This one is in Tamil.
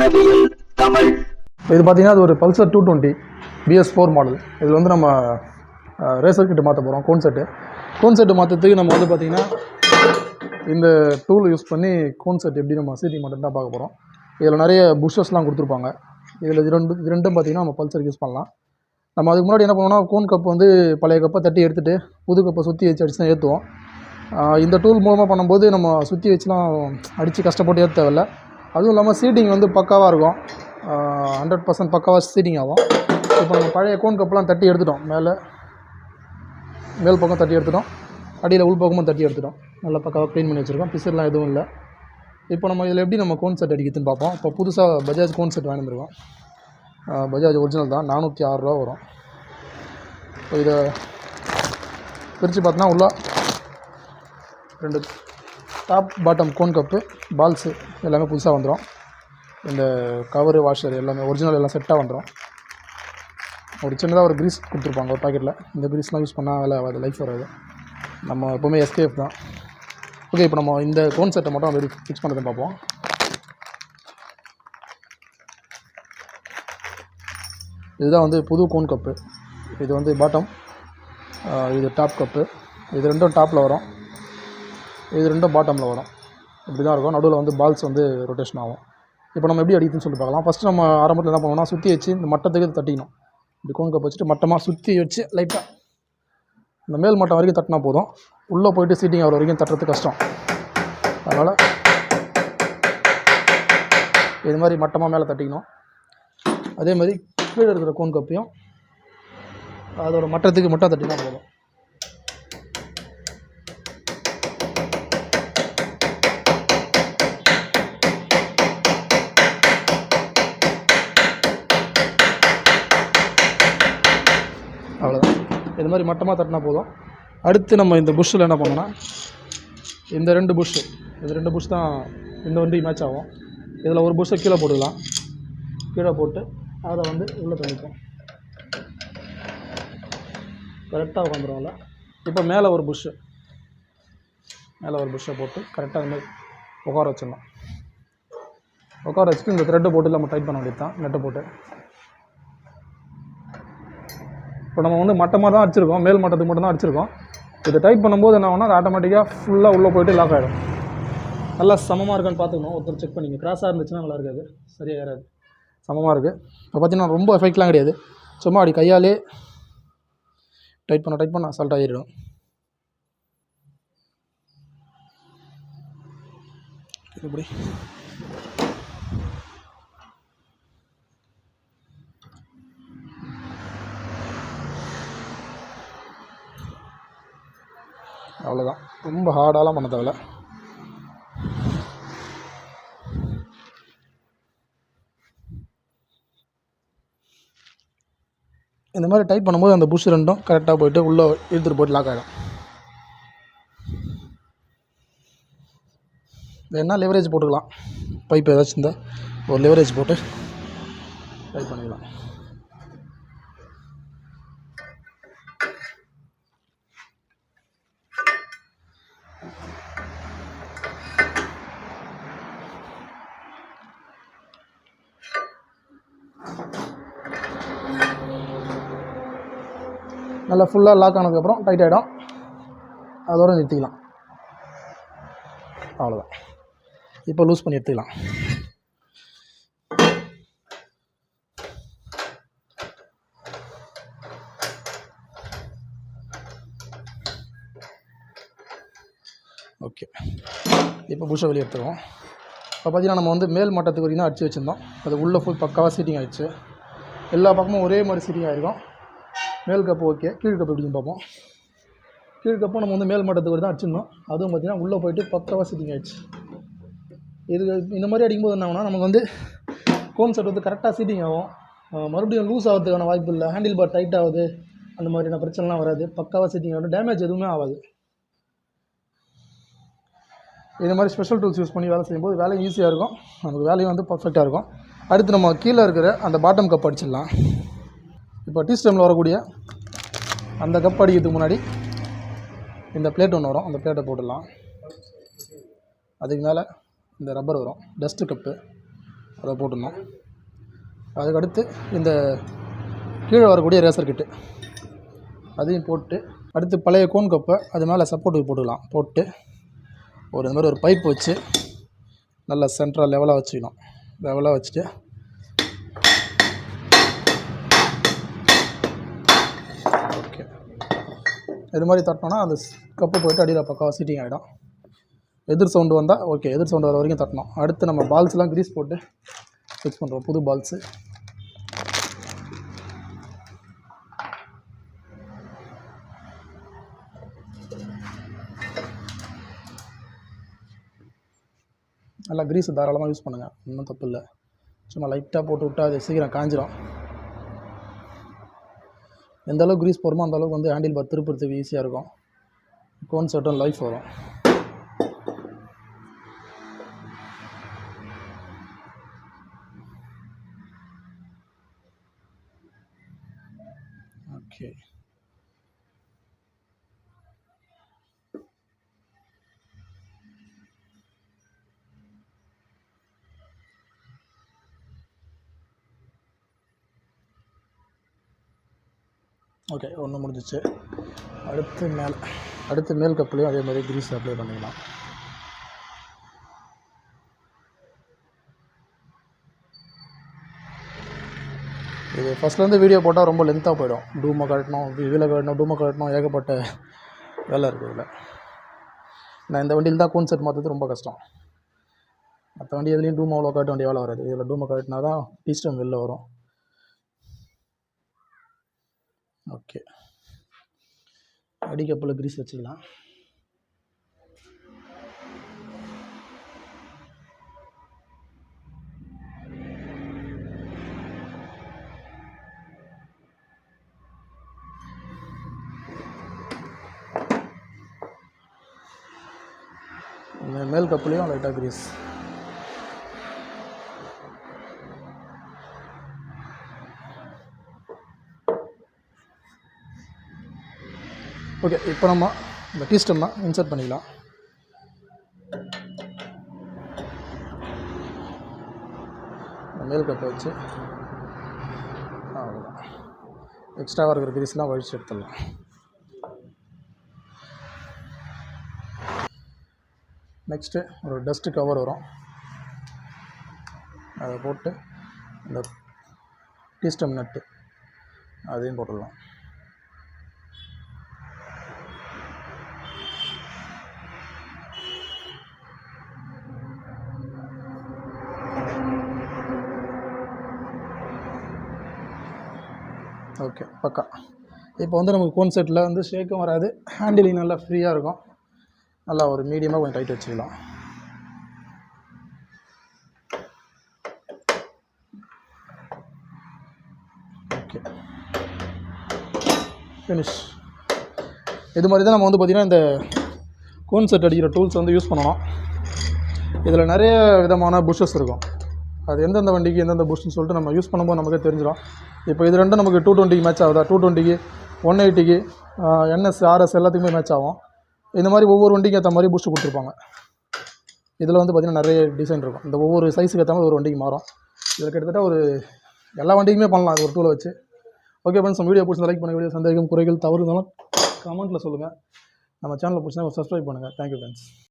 வாகனவியல் தமிழ். இது பார்த்தீங்கன்னா அது ஒரு பல்சர் 220 BS4 மாடல். இதில் வந்து நம்ம ரேசர் கிட்ட மாற்ற போகிறோம். கோன் செட்டு மாற்றத்துக்கு நம்ம வந்து பார்த்திங்கன்னா இந்த டூல் யூஸ் பண்ணி கோன் செட் எப்படி நம்ம சீட்டிங் மட்டும் தான் பார்க்க போகிறோம். இதில் நிறைய புஷஸ்லாம் கொடுத்துருப்பாங்க. இதில் இது ரெண்டும் பார்த்திங்கன்னா நம்ம பல்சருக்கு யூஸ் பண்ணலாம். நம்ம அதுக்கு முன்னாடி என்ன பண்ணுவோம்னா கோன் கப் வந்து பழைய கப்பை தட்டி எடுத்துகிட்டு புது கப்பை சுற்றி வச்சு அடிச்சு தான் ஏற்றுவோம். இந்த டூல் மூலமாக பண்ணும்போது நம்ம சுற்றி வச்சுலாம் அடித்து கஷ்டப்பட்டு ஏற்ற தேவையில்லை. அதுவும் இல்லாமல் சீட்டிங் வந்து பக்காவாக இருக்கும். 100% பக்காவாக சீட்டிங் ஆகும். இப்போ நம்ம பழைய கோன் கப்லாம் தட்டி எடுத்துட்டோம். மேல் பக்கம் தட்டி எடுத்துட்டோம், அடியில் உள் பக்கமும் தட்டி எடுத்துட்டோம். நல்லா பக்காவாக க்ளீன் பண்ணி வச்சுருக்கோம். பிசர்லாம் எதுவும் இல்லை. இப்போ நம்ம இதில் எப்படி நம்ம கோன் செட் அடிக்கிறதுன்னு பார்ப்போம். இப்போ புதுசாக பஜாஜ் கோன் செட் வாங்கி வந்துருக்கோம். பஜாஜ் ஒரிஜினல் தான், 406 ரூபா வரும். இப்போ இதை பிரித்து பார்த்தோன்னா உள்ள 2 top bottom cone cup balls எல்லாமே புதுசாக வந்துடும். இந்த கவரு வாஷர் எல்லாமே ஒரிஜினல் எல்லாம் செட்டாக வந்துடும். ஒரு சின்னதாக ஒரு க்ரீஸ் கொடுத்துருப்பாங்க ஒரு பாக்கெட்டில். இந்த க்ரீஸ்லாம் யூஸ் பண்ணால் வேலை ஆகாது, லைஃப் வராது. நம்ம எப்போவுமே எஸ்கேஃப் தான். ஓகே, இப்போ நம்ம இந்த கோன் செட்டை மட்டும் அப்படி ஃபிக்ஸ் பண்ணுறதுன்னு பார்ப்போம். இதுதான் வந்து புது கோன் கப்பு. இது வந்து பாட்டம், இது டாப் கப்பு. இது ரெண்டும் டாப்பில் வரும், இது ரெண்டும் பாட்டமில் வரும். இப்படி தான் இருக்கும். நடுவில் வந்து பால்ஸ் வந்து ரொட்டேஷன் ஆகும். இப்போ நம்ம எப்படி அடிக்குதுன்னு சொல்லி பார்க்கலாம். ஃபஸ்ட்டு நம்ம ஆரம்பத்தில் என்ன பண்ணுவோம்னா சுற்றி வச்சு இந்த மட்டத்துக்கு தட்டிக்கணும். இப்படி கோன் கப் வச்சுட்டு மட்டமாக சுற்றி வச்சு லைட்டாக இந்த மேல் மட்டம் வரைக்கும் தட்டினா போதும். உள்ளே போய்ட்டு சீட்டிங் அவ்வளோ வரைக்கும் தட்டுறது கஷ்டம். அதனால் இது மாதிரி மட்டமாக மேலே தட்டிக்கணும். அதே மாதிரி கீழே இருக்கிற கோன் கப்பையும் அதோட மட்டத்துக்கு மட்டும் தட்டினா போதும். அவ்வளோதான். இது மாதிரி மட்டமாக தட்டினா போதும். அடுத்து நம்ம இந்த புஷ்ஷில் என்ன பண்ணோன்னா இந்த 2 புஷ் தான் இந்த வண்டி மேட்ச் ஆகும். இதில் ஒரு புஷ்ஷை கீழே போட்டுக்கலாம். கீழே போட்டு அதை வந்து உள்ளே தள்ளிப்போம். கரெக்டாக உட்காந்துருவோம்ல. இப்போ மேலே ஒரு புஷ்ஷை போட்டு கரெக்டாக அது மாதிரி உட்கார வச்சிடணும். உட்கார வச்சுட்டு இந்த த்ரெட்டை போட்டு நம்ம டைட் பண்ண வேண்டியது தான், நெட்டை போட்டு. இப்போ நம்ம வந்து மட்டமாக தான் அடிச்சிருக்கோம், மேல் மட்டத்துக்கு மட்டும் தான் அடிச்சிருக்கோம். இதை டைட் பண்ணும்போது என்ன ஆகும்னா அது ஆட்டோமேட்டிக்காக ஃபுல்லாக உள்ளே போய்ட்டு லாக் ஆகிடும். நல்லா சமமாக இருக்கான்னு பார்த்துக்கணும். ஒருத்தர் செக் பண்ணிங்க. கிராஸாக இருந்துச்சுன்னா நல்லா இருக்காது, சரியாக ஏறாது. சமமாக இருக்குது. இப்போ பார்த்தீங்கன்னா ரொம்ப எஃபெக்ட்லாம் கிடையாது. சும்மா அப்படி கையாலே டைட் பண்ண அசால்ட் ஆகிடும். இப்படி அவ்வளோதான். ரொம்ப ஹார்டாலாம் பண்ண தேவையில்ல. இந்த மாதிரி டைட் பண்ணும்போது அந்த புஷ் ரெண்டும் கரெக்டாக போய்ட்டு உள்ளே இழுத்துட்டு போய்ட்டு லாக் ஆகிடும். வேணால் லெவரேஜ் போட்டுக்கலாம். பைப் ஏதாச்சும் இருந்தால் ஒரு லெவரேஜ் போட்டு டைட் பண்ணிக்கலாம். நல்லா ஃபுல்லாக லாக் ஆனதுக்கப்புறம் டைட் ஆகிடும். அதோடு நிறுத்திக்கலாம். அவ்வளோதான். இப்போ லூஸ் பண்ணி எடுத்துக்கலாம். ஓகே, இப்போ புஷ்ஷை வெளியே எடுத்துருவோம். இப்போ பார்த்தீங்கன்னா நம்ம வந்து மேல் மட்டத்துக்கு வரைக்கும் தான் அடிச்சு வச்சுருந்தோம். அது உள்ளே ஃபுல் பக்காவாக சீட்டிங் ஆகிடுச்சு. எல்லா பக்கமும் ஒரே மாதிரி சீட்டிங் ஆகிருக்கும். மேல் கப்பு ஓகே. கீழ் கப்பு எப்படின்னு பார்ப்போம். கீழ் கப்பும் நம்ம வந்து மேல் மட்டத்துக்கு வரை தான் அடிச்சிருந்தோம். அதுவும் பார்த்திங்கன்னா உள்ளே போய்ட்டு பக்காவாக சீட்டிங் ஆகிடுச்சு. இது இந்த மாதிரி அடிக்கும்போது என்ன ஆகும்னா நமக்கு வந்து கோன் செட் வந்து கரெக்டாக சீட்டிங் ஆகும். மறுபடியும் லூஸ் ஆகிறதுக்கான வாய்ப்பு இல்லை. ஹேண்டில் பார் டைட் ஆகுது, அந்த மாதிரியான பிரச்சனைலாம் வராது. பக்காவாக சீட்டிங் ஆகும். டேமேஜ் எதுவுமே ஆகாது. இது மாதிரி ஸ்பெஷல் டூல்ஸ் யூஸ் பண்ணி வேலை செய்யும்போது வேலையும் ஈஸியாக இருக்கும். நமக்கு வேலையும் வந்து பர்ஃபெக்டாக இருக்கும். அடுத்து நம்ம கீழே இருக்கிற அந்த பாட்டம் கப் அடிச்சிடலாம். இப்போ டீ ஸ்டைமில் வரக்கூடிய அந்த கப் அடிக்கிறதுக்கு முன்னாடி இந்த பிளேட் ஒன்று வரும். அந்த பிளேட்டை போட்டுடலாம். அதுக்கு மேலே இந்த ரப்பர் வரும், டஸ்ட்டு கப்பு. அதை போட்டுடணும். அதுக்கடுத்து இந்த கீழே வரக்கூடிய ரேசர் கிட்டு அதையும் போட்டு, அடுத்து பழைய கோன் கப்பை அது மேலே சப்போர்ட்டுக்கு போட்டுக்கலாம். போட்டு இந்த மாதிரி ஒரு பைப் வச்சு நல்லா சென்டராக லெவலாக வச்சுக்கணும். லெவலாக வச்சுட்டு ஓகே, இது மாதிரி தட்டினோன்னா அந்த கப்பு போய்ட்டு அடியில் பக்காவாக சீட்டிங் ஆகிடும். எதிர் சவுண்டு வந்தால் ஓகே, எதிர் சவுண்டு வர வரைக்கும் தட்டணும். அடுத்து நம்ம பால்ஸ்லாம் க்ரீஸ் போட்டு ஃபிக்ஸ் பண்ணுறோம், புது பால்ஸு. நல்லா க்ரீஸு தாராளமாக யூஸ் பண்ணுங்கள், ஒன்றும் தப்பு இல்லை. சும்மா லைட்டாக போட்டு விட்டால் அது சீக்கிரம் காஞ்சிடும். எந்த அளவுக்கு க்ரீஸ் போடுமோ அந்த அளவுக்கு வந்து ஹேண்டில் பார் திருப்புறதுக்கு ஈஸியாக இருக்கும். கோன் செட்டும் லைஃப் வரும். ஓகே, ஓகே, ஒன்று முடிஞ்சிச்சு. அடுத்து மேல் கப்புலையும் அதே மாதிரி க்ரீஸ் அப்ளை பண்ணிக்கலாம். இது ஃபஸ்ட்லேருந்து வீடியோ போட்டால் ரொம்ப லென்த்தாக போயிடும். டூமை கட்டணும், வீலை கட்டணும், டூமை கட்டணும், ஏகப்பட்ட வேலை இருக்குது இதில். நான் இந்த வண்டியில் தான் கோன் செட் மாற்றுறது ரொம்ப கஷ்டம். மற்ற வண்டி எதுலேயும் டூமை அவ்வளோ கட்ட வேண்டிய வேலை வராது. இதில் டூமை கட்டினா தான் பீஸ்டம் வெளில வரும். ஓகே, அடிக்கப்பில் க்ரீஸ் வச்சுக்கலாம். மேல் கப்புலேயும் லைட்டாக க்ரீஸ். ஓகே, இப்போ நம்ம இந்த டீஸ்டம்னா இன்சர்ட் பண்ணிக்கலாம். மேல் கப்பை வச்சு அவ்வளோதான். எக்ஸ்ட்ராவாக இருக்கிற க்ரீஸ்லாம் வழிச்சு எடுத்துடலாம். நெக்ஸ்ட்டு ஒரு டஸ்ட்டு கவர் வரும், அதை போட்டு இந்த டீஸ்டம் நட்டு அதையும் போட்டுடலாம். ஓகே, பக்கா. இப்போ வந்து நமக்கு கோன் செட்டில் வந்து ஷேக்கும் வராது, ஹேண்டிலிங் நல்லா ஃப்ரீயாக இருக்கும். நல்லா ஒரு மீடியமாக கொஞ்சம் டைட் வச்சுக்கலாம். Okay, finish. இது மாதிரி தான் நம்ம வந்து பார்த்திங்கன்னா இந்த கோன் செட் அடிக்கிற டூல்ஸ் வந்து யூஸ் பண்ணணும். இதில் நிறைய விதமான புஷ்ஷஸ் இருக்கும். அது எந்தெந்த வண்டிக்கு எந்தெந்த புஷ்ன்னு சொல்லிட்டு நம்ம யூஸ் பண்ணும்போது நமக்கே தெரிஞ்சிடும். இப்போ இது ரெண்டும் நமக்கு 220க்கு மேட்ச் ஆகுதா, 220க்கு 180க்கு NS RS எல்லாத்துக்குமே மேட்ச் ஆகும். இந்த மாதிரி ஒவ்வொரு வண்டிக்கு ஏற்ற மாதிரி பூஸ்ட் கொடுத்துருப்பாங்க. இதில் வந்து பார்த்திங்கன்னா நிறைய டிசைன் இருக்கும். இந்த ஒவ்வொரு சைஸுக்கு ஏற்ற மாதிரி ஒரு வண்டிக்கு மாறும். இதில் கிட்டத்தட்ட ஒரு எல்லா வண்டிக்குமே பண்ணலாம் அது ஒரு டூலை வச்சு. ஓகே ஃப்ரெண்ட்ஸ், நம்ம வீடியோ பிடிச்சி லைக் பண்ணுங்கள். வீடியோ சந்தேகம் குறைகள் தவறு இருந்தாலும் கமெண்ட்டில் சொல்லுங்கள். நம்ம சேனலில் பிடிச்சினா சப்ஸ்கிரைப் பண்ணுங்கள். Thank you friends.